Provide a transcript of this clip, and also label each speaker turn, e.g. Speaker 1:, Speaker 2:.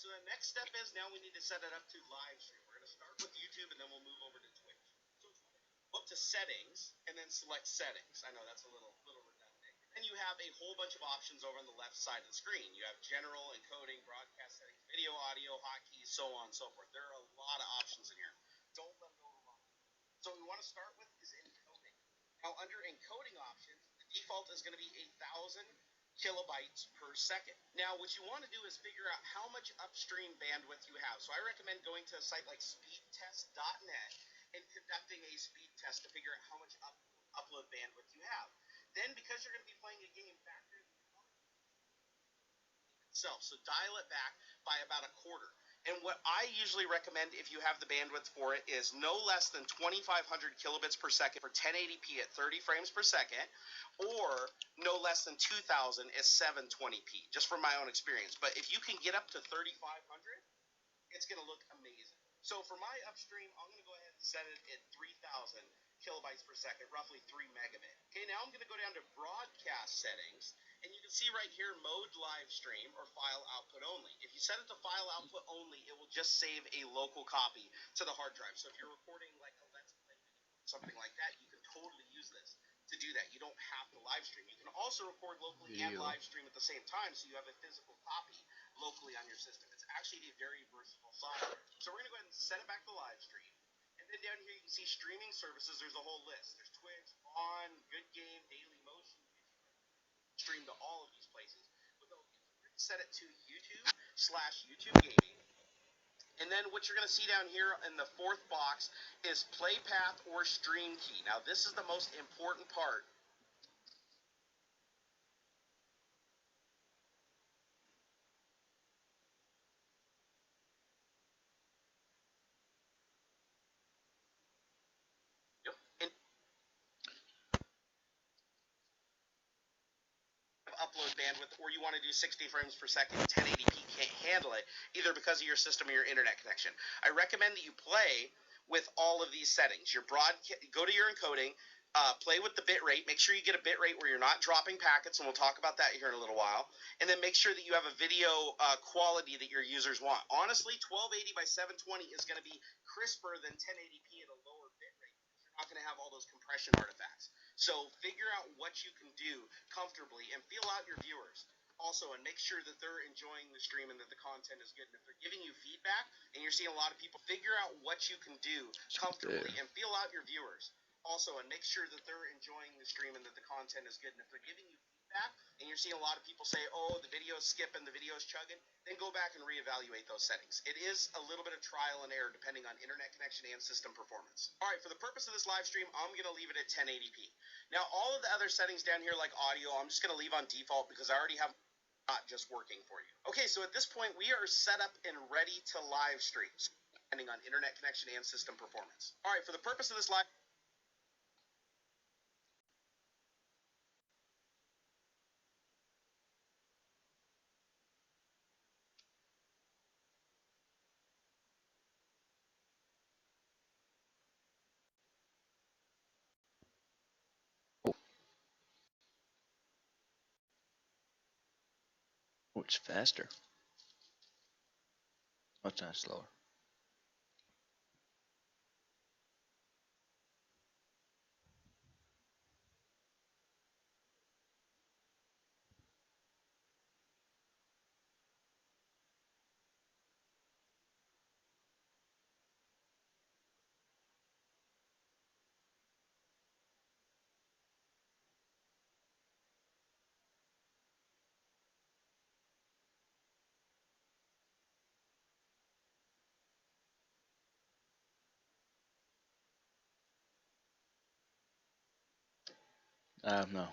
Speaker 1: so the next step is now we need to set it up to live stream. We're going to start with YouTube and then we'll move over to Twitch. So go up to settings and then select settings. I know that's a little redundant. And you have a whole bunch of options over on the left side of the screen. You have general, encoding, broadcast settings, video, audio, hotkeys, so on and so forth. There are a lot of options in here. Don't let them overwhelm you. So what we want to start with is encoding. Now under encoding options, the default is going to be 1,000 kilobytes per second. Now, what you want to do is figure out how much upstream bandwidth you have. So I recommend going to a site like speedtest.net and conducting a speed test to figure out how much upload bandwidth you have. Then, because you're going to be playing a game, factor in itself. So dial it back by about a quarter. And what I usually recommend if you have the bandwidth for it is no less than 2,500 kilobits per second for 1080p at 30 frames per second, or no less than 2,000 at 720p, just from my own experience. But if you can get up to 3,500, it's going to look amazing. So for my upstream, I'm going to go ahead and set it at 3,000 kilobytes per second, roughly 3 megabit. Okay, now I'm going to go down to broadcast settings, and you can see right here, mode live stream or file output only. If you set it to file output only, it will just save a local copy to the hard drive. So if you're recording like a Let's Play video, something like that, you can totally use this to do that. You don't have to live stream. You can also record locally and live stream at the same time, so you have a physical copy locally on your system. It's actually a very versatile software. So we're going to go ahead and set it back to live stream. And then down here you can see streaming services. There's a whole list. There's Twitch, Vaughn, Good Game, Daily Motion, stream to all of these places. We're going to set it to YouTube/YouTube Gaming. And then what you're going to see down here in the fourth box is play path or stream key. Now this is the most important part. Upload bandwidth, or you want to do 60 frames per second, 1080p can't handle it, either because of your system or your internet connection. I recommend that you play with all of these settings. Go to your encoding, play with the bit rate. Make sure you get a bit rate where you're not dropping packets, and we'll talk about that here in a little while. And then make sure that you have a video quality that your users want. Honestly, 1280 by 720 is going to be crisper than 1080p at a lower bit rate. You're not going to have all those compression artifacts. So figure out what you can do comfortably and feel out your viewers. Also, and make sure that they're enjoying the stream and that the content is good. And if they're giving you feedback and you're seeing a lot of people, figure out what you can do comfortably and feel out your viewers. Also, and make sure that they're enjoying the stream and that the content is good. And if they're giving you feedback and you're seeing a lot of people say, oh, the video is skipping, the video is chugging, then go back and reevaluate those settings. It is a little bit of trial and error depending on internet connection and system performance. All right, for the purpose of this live stream, I'm going to leave it at 1080p. Now, all of the other settings down here like audio, I'm just going to leave on default because I already have not just working for you. Okay, so at this point, we are set up and ready to live stream, depending on internet connection and system performance. All right, for the purpose of this live
Speaker 2: Oh, it's faster. Oh, it's not slower. No.